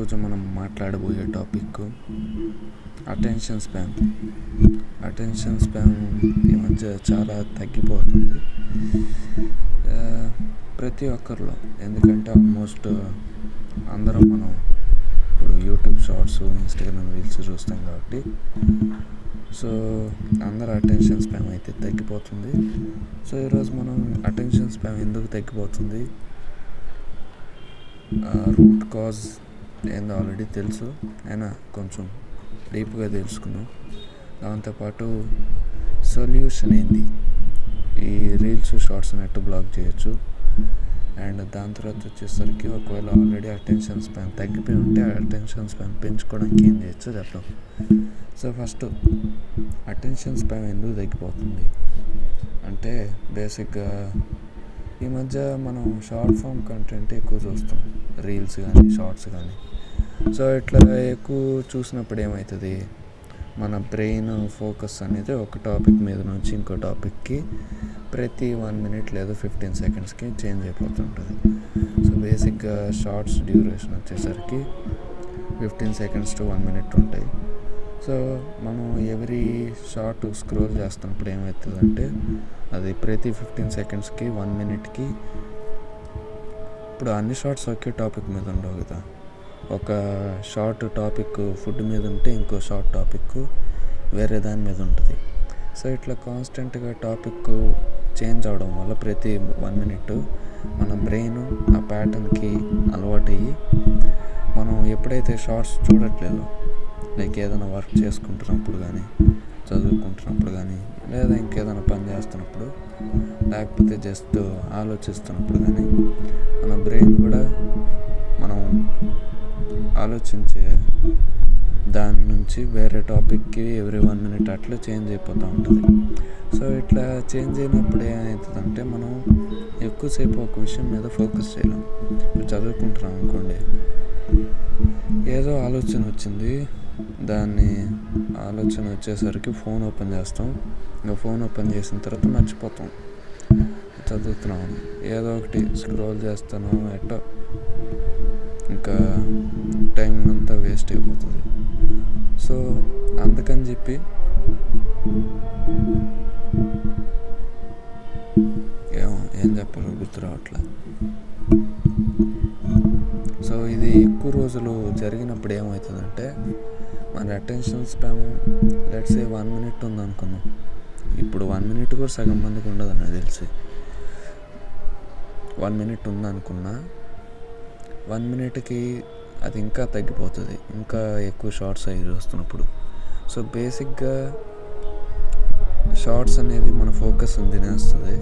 ఈరోజు మనం మాట్లాడబోయే topic attention span. ఈ మధ్య చాలా తగ్గిపోతుంది ప్రతి ఒక్కరిలో. ఎందుకంటే ఆల్మోస్ట్ అందరం మనం ఇప్పుడు యూట్యూబ్ షార్ట్స్, ఇన్స్టాగ్రామ్ రీల్స్ చూస్తాం కాబట్టి సో అందరూ అటెన్షన్ స్పాన్ అయితే తగ్గిపోతుంది. సో ఈరోజు మనం అటెన్షన్ స్పాన్ ఎందుకు తగ్గిపోతుంది, రూట్ కాజ్ ఏందో ఆల్రెడీ తెలుసు, అయినా కొంచెం డీప్గా తెలుసుకున్నాం. దాంతోపాటు సొల్యూషన్ ఏంది, ఈ రీల్స్ షార్ట్స్ నెట్ బ్లాక్ చేయొచ్చు. అండ్ దాని తర్వాత వచ్చేసరికి ఒకవేళ ఆల్రెడీ అటెన్షన్ స్పాన్ తగ్గిపోయి ఉంటే ఆ అటెన్షన్ స్పాన్ పెంచుకోవడానికి ఏం చేయొచ్చు చెప్తాం. సో ఫస్ట్ అటెన్షన్ స్పాన్ ఎందుకు తగ్గిపోతుంది అంటే, బేసిక్గా ఈ మధ్య మనం షార్ట్ ఫామ్ కంటెంట్ ఎక్కువ చూస్తాం, రీల్స్ కానీ షార్ట్స్ కానీ. సో ఇట్లా ఎక్కువ చూసినప్పుడు ఏమవుతుంది, మన బ్రెయిన్ ఫోకస్ అనేది ఒక టాపిక్ మీద నుంచి ఇంకో టాపిక్కి ప్రతి 1 minute లేదా 15 secondsకి చేంజ్ అయిపోతుంటుంది. సో బేసిక్గా షార్ట్స్ డ్యూరేషన్ వచ్చేసరికి 15 seconds to 1 minute ఉంటాయి. సో మనం ఎవ్రీ షార్ట్ స్క్రోల్ చేస్తున్నప్పుడు ఏమవుతుందంటే, అది ప్రతి 15 secondsకి 1 minuteకి ఇప్పుడు అన్ని షార్ట్స్ ఒకే టాపిక్ మీద ఉండవు కదా. ఒక షార్ట్ టాపిక్ ఫుడ్ మీద ఉంటే ఇంకో షార్ట్ టాపిక్ వేరే దాని మీద ఉంటుంది. సో ఇట్లా కాన్స్టెంట్గా టాపిక్ చేంజ్ అవడం వల్ల ప్రతి 1 minute మన బ్రెయిన్ ఆ ప్యాటర్న్కి అలవాటు అయ్యి మనం ఎప్పుడైతే షార్ట్స్ చూడట్లేదు, లైక్ ఏదైనా వర్క్ చేసుకుంటున్నప్పుడు కానీ, చదువుకుంటున్నప్పుడు కానీ, లేదా ఇంకేదైనా పని చేస్తున్నప్పుడు, లేకపోతే జస్ట్ ఆలోచిస్తున్నప్పుడు కానీ, మన బ్రెయిన్ కూడా మనం ఆలోచించే దాని నుంచి వేరే టాపిక్కి ఎవ్రీ 1 minute అట్లా చేంజ్ అయిపోతూ ఉంటుంది. సో ఇట్లా చేంజ్ అయినప్పుడు ఏమవుతుందంటే, మనం ఎక్కువసేపు ఒక విషయం మీద ఫోకస్ చేయలేం. చదువుకుంటున్నాం అనుకోండి, ఏదో ఆలోచన వచ్చింది, దాన్ని ఆలోచన వచ్చేసరికి ఫోన్ ఓపెన్ చేస్తాం. ఇంకా ఫోన్ ఓపెన్ చేసిన తర్వాత మర్చిపోతాం చదువుతున్నాం, ఏదో ఒకటి స్క్రోల్ చేస్తాను, ఎట్టో ఇంకా టైం అంతా వేస్ట్ అయిపోతుంది. సో అందుకని చెప్పి ఏం చెప్పాలో గుర్తు రావట్లే. సో ఇది ఎక్కువ రోజులు జరిగినప్పుడు ఏమవుతుందంటే, మన attention span let's say 1 minute ఉందనుకుందాం. ఇప్పుడు 1 minute కూడా సగం మందికి ఉండదు నాకు తెలిసి. 1 minute ఉందనుకున్నా 1 minuteకి అది ఇంకా తగ్గిపోతుంది, ఇంకా ఎక్కువ షార్ట్స్ అయ్యి చూస్తున్నప్పుడు. సో బేసిక్గా షార్ట్స్ అనేది మన ఫోకస్ తినేస్తుంది.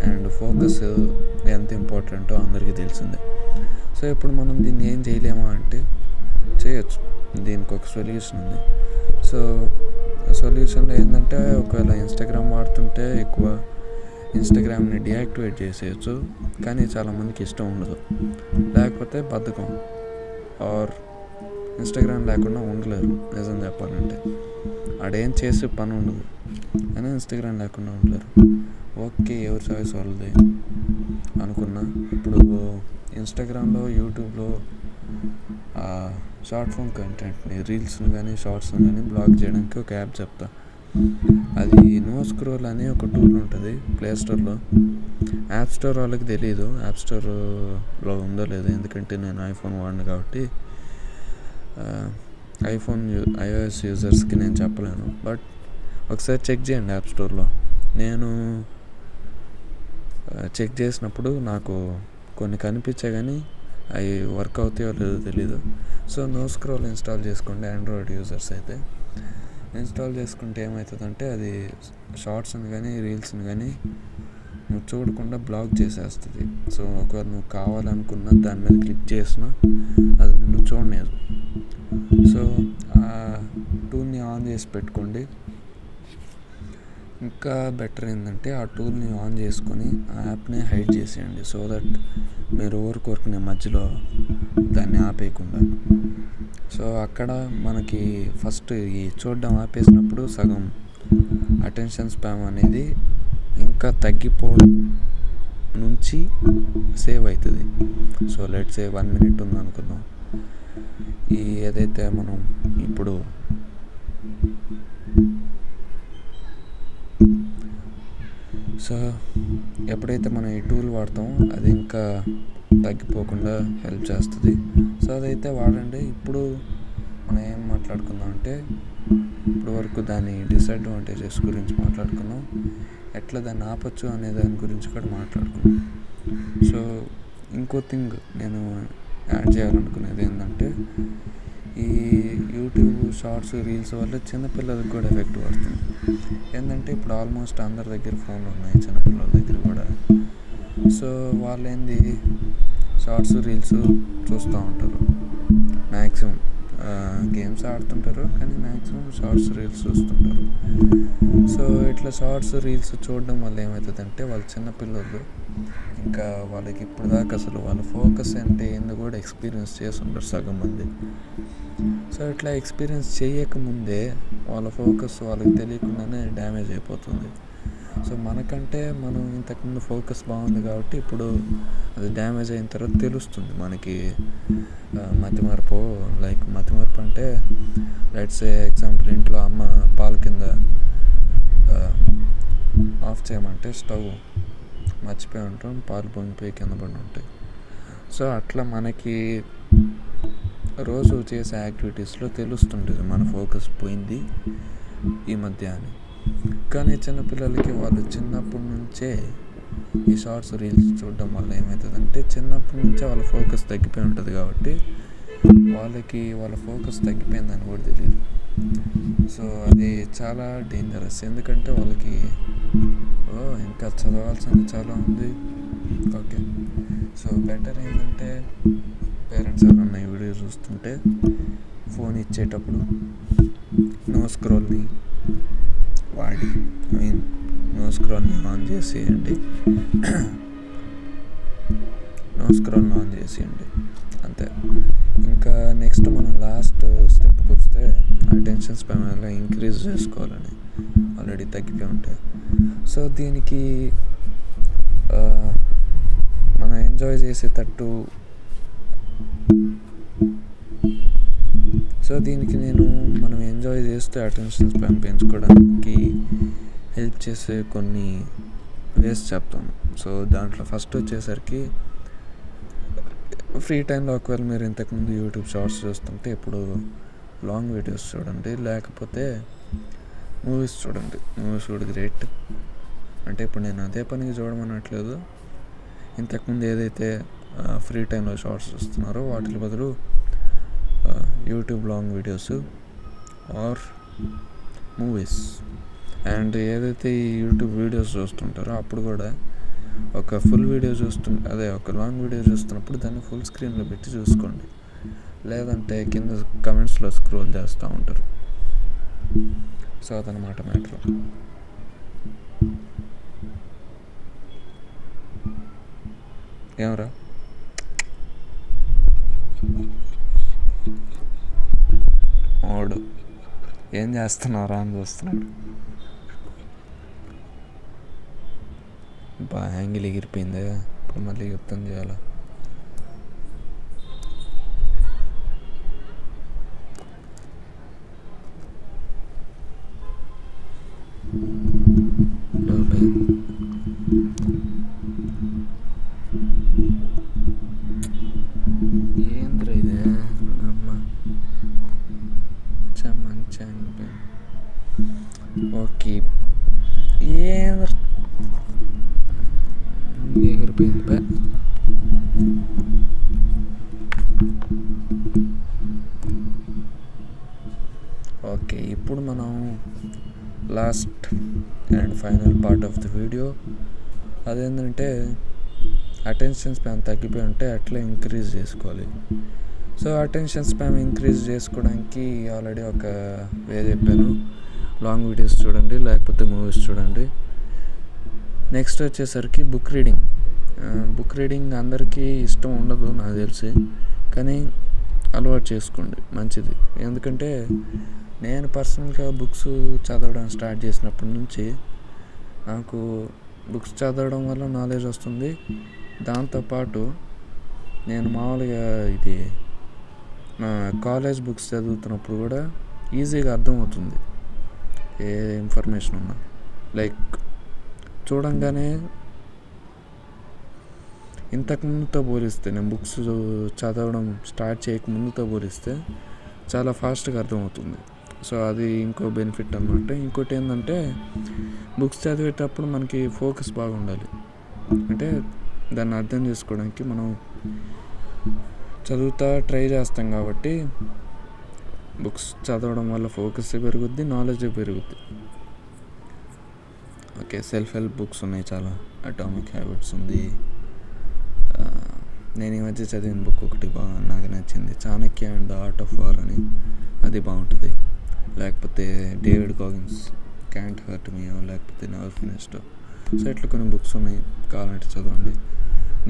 అండ్ ఫోకస్ ఎంత ఇంపార్టెంటో అందరికీ తెలిసిందే. సో ఇప్పుడు మనం దీన్ని ఏం చేయలేమా అంటే, చేయొచ్చు. దీనికి ఒక సొల్యూషన్ ఉంది. సో సొల్యూషన్లో ఏంటంటే, ఒకవేళ ఇన్స్టాగ్రామ్ వాడుతుంటే ఎక్కువ ఇన్స్టాగ్రామ్ని డియాక్టివేట్ చేసేయచ్చు. కానీ చాలామందికి ఇష్టం ఉండదు, లేకపోతే బద్ధకం, ఆర్ ఇన్స్టాగ్రామ్ లేకుండా ఉండలేరు. నిజం చెప్పాలంటే ఆడేం చేసే పని ఉండదు, కానీ ఇన్స్టాగ్రామ్ లేకుండా ఉండలేరు. ఓకే, ఎవరి చాయిస్ వాళ్ళది అనుకున్నా. ఇప్పుడు ఇన్స్టాగ్రామ్లో, యూట్యూబ్లో షార్ట్ ఫామ్ కంటెంట్ని, రీల్స్ని కానీ షార్ట్స్ని కానీ బ్లాక్ చేయడానికి ఒక యాప్ చెప్తా. అది నో స్క్రోల్ అని ఒక టూల్ ఉంటుంది ప్లేస్టోర్లో. యాప్ స్టోర్ వాళ్ళకి తెలియదు, యాప్ స్టోర్లో ఉందో లేదో, ఎందుకంటే నేను ఐఫోన్ వాడిను కాబట్టి iOS యూజర్స్కి నేను చెప్పలేను. బట్ ఒకసారి చెక్ చేయండి యాప్ స్టోర్లో. నేను చెక్ చేసినప్పుడు నాకు కొన్ని కనిపించాయి, కానీ అవి వర్క్ అవుతాయో లేదో తెలీదు. సో నో స్క్రోల్ ఇన్స్టాల్ చేసుకోండి, ఆండ్రాయిడ్ యూజర్స్ అయితే. ఇన్స్టాల్ చేసుకుంటే ఏమవుతుందంటే, అది షార్ట్స్ని కానీ రీల్స్ని కానీ నువ్వు చూడకుండా బ్లాక్ చేసేస్తుంది. సో ఒకవేళ నువ్వు కావాలనుకున్న దాని మీద క్లిక్ చేసినా అది నిన్ను చూడలేదు. సో ఆ టూల్ని ఆన్ చేసి పెట్టుకోండి. ఇంకా బెటర్ ఏంటంటే, ఆ టూల్ని ఆన్ చేసుకొని ఆ యాప్ని హైడ్ చేసేయండి. సో దట్ మీరు ఊరుకోరుకునే మధ్యలో దాన్ని ఆపేయకుండా. సో అక్కడ మనకి ఫస్ట్ ఈ చూడడం ఆపేసినప్పుడు సగం అటెన్షన్ స్పాన్ అనేది ఇంకా తగ్గిపోవడం నుంచి సేవ్ అవుతుంది. సో లెట్స్ సే 1 minute ఉందనుకుందాం, ఈ ఏదైతే మనం ఇప్పుడు సో ఎప్పుడైతే మనం ఈ టూల్ వాడతామో అది ఇంకా తగ్గిపోకుండా హెల్ప్ చేస్తుంది. సో అదైతే వాడండి. ఇప్పుడు మనం ఏం మాట్లాడుకుందాం అంటే ఇప్పుడు వరకు దాని డిసడ్వాంటేజెస్ గురించి మాట్లాడుకున్నాం, ఎట్లా దాన్ని ఆపచ్చు అనే దాని గురించి కూడా మాట్లాడుకున్నాం. సో ఇంకో థింగ్ నేను యాడ్ చేయాలనుకునేది ఏంటంటే ఈ యూట్యూబ్ షార్ట్స్ రీల్స్ వల్ల చిన్నపిల్లలకు కూడా ఎఫెక్ట్ పడుతుంది. ఏంటంటే ఇప్పుడు ఆల్మోస్ట్ అందరి దగ్గర ఫోన్లు ఉన్నాయి, చిన్నపిల్లల దగ్గర కూడా. సో వాళ్ళు ఏంది షార్ట్స్ రీల్స్ చూస్తూ ఉంటారు, మ్యాక్సిమం గేమ్స్ ఆడుతుంటారు కానీ మ్యాక్సిమం షార్ట్స్ రీల్స్ చూస్తుంటారు. సో ఇట్లా షార్ట్స్ రీల్స్ చూడడం వల్ల ఏమవుతుందంటే వాళ్ళు చిన్నపిల్లలు ఇంకా వాళ్ళకి ఇప్పుడు దాకా అసలు వాళ్ళ ఫోకస్ అంటే ఏందో కూడా ఎక్స్పీరియన్స్ చేస్తుంటారు సగం మంది. సో ఇట్లా ఎక్స్పీరియన్స్ చేయకముందే వాళ్ళ ఫోకస్ వాళ్ళకి తెలియకుండానే డ్యామేజ్ అయిపోతుంది. సో మనకంటే మనం ఇంతకుముందు ఫోకస్ బాగుంది కాబట్టి ఇప్పుడు అది డ్యామేజ్ అయిన తర్వాత తెలుస్తుంది మనకి మతిమరుపు. లైక్ మతిమరుపు అంటే లెట్స్ ఎగ్జాంపుల్ ఇంట్లో అమ్మ పాల కింద ఆఫ్ చేయమంటే స్టవ్ మర్చిపోయి ఉంటాం, పాలు పొంగిపోయి కింద పడి ఉంటాయి. సో అట్లా మనకి రోజు చేసే యాక్టివిటీస్లో తెలుస్తుంటుంది మన ఫోకస్ పోయింది ఈ మధ్య అని. కానీ చిన్నపిల్లలకి వాళ్ళు చిన్నప్పటి నుంచే ఈ షార్ట్స్ రీల్స్ చూడడం వల్ల ఏమవుతుందంటే చిన్నప్పటి నుంచే వాళ్ళ ఫోకస్ తగ్గిపోయి ఉంటుంది కాబట్టి వాళ్ళకి వాళ్ళ ఫోకస్ తగ్గిపోయిందని కూడా తెలియదు. సో అది చాలా డేంజరస్. ఎందుకంటే వాళ్ళకి ఇంకా చదవాల్సింది చాలా ఉంది. ఓకే, సో బెటర్ ఏంటంటే పేరెంట్స్ ఎవరన్నా ఈ వీడియో చూస్తుంటే ఫోన్ ఇచ్చేటప్పుడు నో స్క్రోల్ని వాడి నో స్క్రోల్ని ఆన్ చేసేయండి, నో స్క్రోల్ని ఆన్ చేసేయండి అంతే. ఇంకా నెక్స్ట్ మనం లాస్ట్ స్టెప్కి వస్తే అటెన్షన్ స్పాన్ ఎలా ఇంక్రీజ్ చేసుకోవాలని ఆల్రెడీ తగ్గిపోయి ఉంటాయి. సో దీనికి మనం ఎంజాయ్ చేసేటట్టు మనం ఎంజాయ్ చేస్తే అటెన్షన్ స్పాన్ పెంచుకోవడానికి హెల్ప్ చేసే కొన్ని వేస్ చెప్తాను. సో దాంట్లో ఫస్ట్ వచ్చేసరికి ఫ్రీ టైంలో ఒకవేళ మీరు ఇంతకుముందు యూట్యూబ్ షార్ట్స్ చూస్తుంటే ఇప్పుడు లాంగ్ వీడియోస్ చూడండి, లేకపోతే మూవీస్ చూడండి. మూవీస్ కూడా గ్రేట్. అంటే ఇప్పుడు నేను అదే పనికి చూడమనట్లేదు, ఇంతకుముందు ఏదైతే ఫ్రీ టైంలో షార్ట్స్ చూస్తున్నారో వాటి బదులు YouTube long videos or movies. And ఏదైతే ఈ యూట్యూబ్ వీడియోస్ చూస్తుంటారో అప్పుడు కూడా ఒక ఫుల్ వీడియో ఒక లాంగ్ వీడియో చూస్తున్నప్పుడు దాన్ని ఫుల్ స్క్రీన్లో పెట్టి చూసుకోండి, లేదంటే కింద కమెంట్స్లో స్క్రోల్ చేస్తూ ఉంటారు. సో అదనమాట మ్యాటర్. ఏమరా వాడు ఏం చేస్తున్నారా అని చూస్తున్నాడు. యాంగిల్ ఎగిరిపోయిందే, ఇప్పుడు మళ్ళీ యుద్ధం చేయాలా? ఏంద్ర ఇదే అమ్మ మంచి ఓకే ఏంద్ర ఎగిరిపోయింది. ఓకే, ఇప్పుడు మనం last and final part of the video అదేంటంటే అటెన్షన్ స్పాన్ తగ్గిపోయి ఉంటే అట్లా ఇంక్రీజ్ చేసుకోవాలి. సో అటెన్షన్ స్పాన్ ఇంక్రీజ్ చేసుకోవడానికి ఆల్రెడీ ఒక వే చెప్పాను, లాంగ్ వీడియోస్ చూడండి లేకపోతే మూవీస్ చూడండి. నెక్స్ట్ వచ్చేసరికి బుక్ రీడింగ్ అందరికీ ఇష్టం ఉండదు నాకు తెలిసి, కానీ అలవాటు చేసుకోండి, మంచిది. ఎందుకంటే నేను పర్సనల్గా బుక్స్ చదవడం స్టార్ట్ చేసినప్పటి నుంచి నాకు బుక్స్ చదవడం వల్ల నాలెడ్జ్ వస్తుంది. దాంతోపాటు నేను మామూలుగా ఇది కాలేజ్ బుక్స్ చదువుతున్నప్పుడు కూడా ఈజీగా అర్థమవుతుంది ఏ ఇన్ఫర్మేషన్ ఉన్నా. లైక్ చూడంగానే ఇంతకుముందుతో పోలిస్తే, నేను బుక్స్ చదవడం స్టార్ట్ చేయకముందుతో పోలిస్తే చాలా ఫాస్ట్గా అర్థమవుతుంది. సో అది ఇంకో బెనిఫిట్ అన్నమాట. ఇంకోటి ఏంటంటే బుక్స్ చదివేటప్పుడు మనకి ఫోకస్ బాగా ఉండాలి. అంటే దాన్ని అర్థం చేసుకోవడానికి మనం చదువుతా ట్రై చేస్తాం కాబట్టి బుక్స్ చదవడం వల్ల ఫోకస్ పెరుగుద్ది, నాలెడ్జ్ పెరుగుద్ది. ఓకే, సెల్ఫ్ హెల్ప్ బుక్స్ ఉన్నాయి చాలా. అటామిక్ హ్యాబిట్స్ ఉంది. నేను ఈ మధ్య చదివిన బుక్ ఒకటి బాగా నాకు నచ్చింది, Chanakya and the art of war అని. అది బాగుంటుంది. లేకపోతే డేవిడ్ కాగిన్స్ క్యాంట్ హర్ట్ మీ, లేకపోతే నెవర్ ఫినిష్డ్. సో ఇట్లా కొన్ని బుక్స్ ఉన్నాయి, కావాలంటే చదవండి.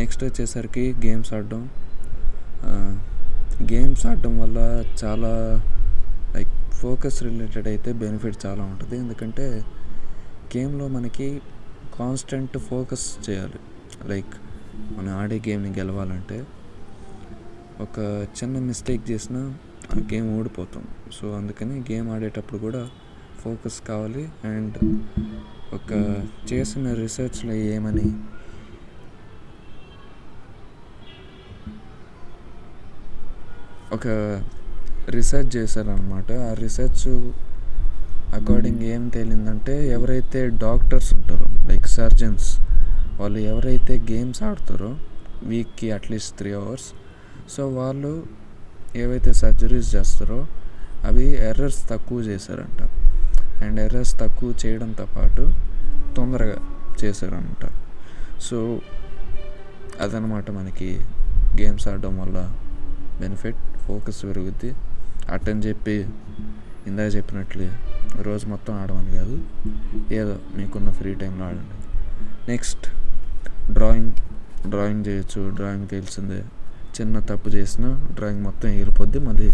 నెక్స్ట్ వచ్చేసరికి గేమ్స్ ఆడడం. గేమ్స్ ఆడడం వల్ల చాలా లైక్ ఫోకస్ రిలేటెడ్ అయితే బెనిఫిట్ చాలా ఉంటుంది. ఎందుకంటే గేమ్లో మనకి కాన్స్టెంట్ ఫోకస్ చేయాలి. లైక్ మనం ఆడే గేమ్ని గెలవాలంటే ఒక చిన్న మిస్టేక్ చేసినా ఆ గేమ్ ఓడిపోతాం. సో అందుకని గేమ్ ఆడేటప్పుడు కూడా ఫోకస్ కావాలి. అండ్ ఒక చేసిన రీసెర్చ్లో ఏమని ఒక రీసెర్చ్ చేశారనమాట. ఆ రీసెర్చ్ అకార్డింగ్ ఏం తేలిందంటే, ఎవరైతే డాక్టర్స్ ఉంటారో లైక్ సర్జన్స్, వాళ్ళు ఎవరైతే గేమ్స్ ఆడతారో వీక్కి అట్లీస్ట్ 3 hours, సో వాళ్ళు ఏవైతే సర్జరీస్ చేస్తారో అవి ఎర్రర్స్ తక్కువ చేశారంట. అండ్ ఎర్రర్స్ తక్కువ చేయడంతో పాటు తొందరగా చేశారంట. సో అదనమాట మనకి గేమ్స్ ఆడడం వల్ల బెనిఫిట్. ఫోకస్ పెరుగుద్ది. అట్టని చెప్పి ఇందాక చెప్పినట్లు రోజు మొత్తం ఆడమని కాదు, ఏదో మీకున్న ఫ్రీ టైంలో ఆడండి. నెక్స్ట్ డ్రాయింగ్ చేయొచ్చు. డ్రాయింగ్ తెలిసిందే, చిన్న తప్పు చేసినా డ్రాయింగ్ మొత్తం ఎగిరిపోద్ది, మళ్ళీ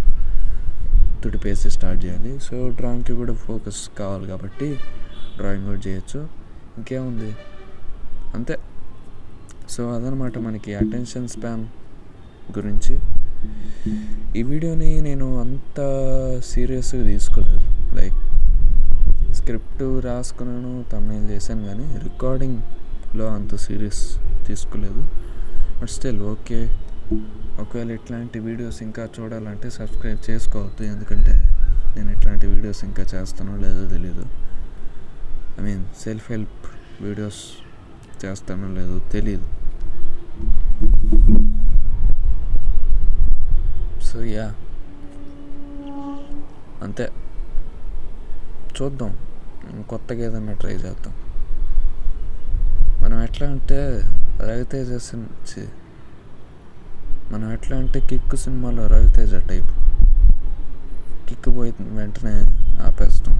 తుడిపేసి స్టార్ట్ చేయాలి. సో డ్రాయింగ్కి కూడా ఫోకస్ కావాలి కాబట్టి డ్రాయింగ్ కూడా చేయొచ్చు. ఇంకేముంది, అంతే. సో అదనమాట మనకి అటెన్షన్ స్పాన్ గురించి. ఈ వీడియోని నేను అంత సీరియస్గా తీసుకోలేదు. లైక్ స్క్రిప్ట్ రాసుకున్నాను, తమిళ చేశాను, కానీ రికార్డింగ్లో అంత సీరియస్ తీసుకోలేదు. But still okay. ఒకవేళ ఇట్లాంటి వీడియోస్ ఇంకా చూడాలంటే సబ్స్క్రైబ్ చేసుకోవద్దు, ఎందుకంటే నేను ఇట్లాంటి వీడియోస్ ఇంకా చేస్తానో లేదో తెలీదు. సెల్ఫ్ హెల్ప్ వీడియోస్ చేస్తానో లేదో తెలీదు. సో యా, అంతే. చూద్దాం, కొత్తగా ఏదన్నా ట్రై చేద్దాం. మనం ఎట్లా అంటే కిక్ సినిమాలో రవితేజ టైప్, కిక్ పోయి వెంటనే ఆపేస్తాం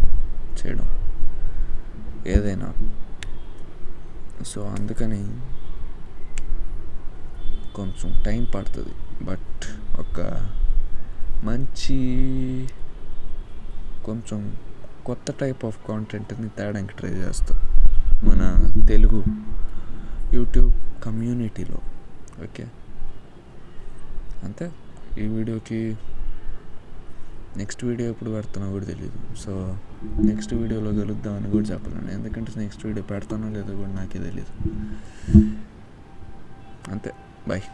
చేయడం ఏదైనా. సో అందుకని కొంచెం టైం పడుతుంది. బట్ ఒక మంచి కొంచెం కొత్త టైప్ ఆఫ్ కాంటెంట్ని తేడానికి ట్రై చేస్తాం మన తెలుగు యూట్యూబ్ కమ్యూనిటీలో. ఓకే, అంతే. ఈ వీడియోకి నెక్స్ట్ వీడియో ఎప్పుడు పెడతానో కూడా తెలియదు. సో నెక్స్ట్ వీడియోలో కలుద్దామని కూడా చెప్పలేను, ఎందుకంటే నెక్స్ట్ వీడియో పెడతానో లేదో కూడా నాకే తెలియదు. అంతే, బాయ్.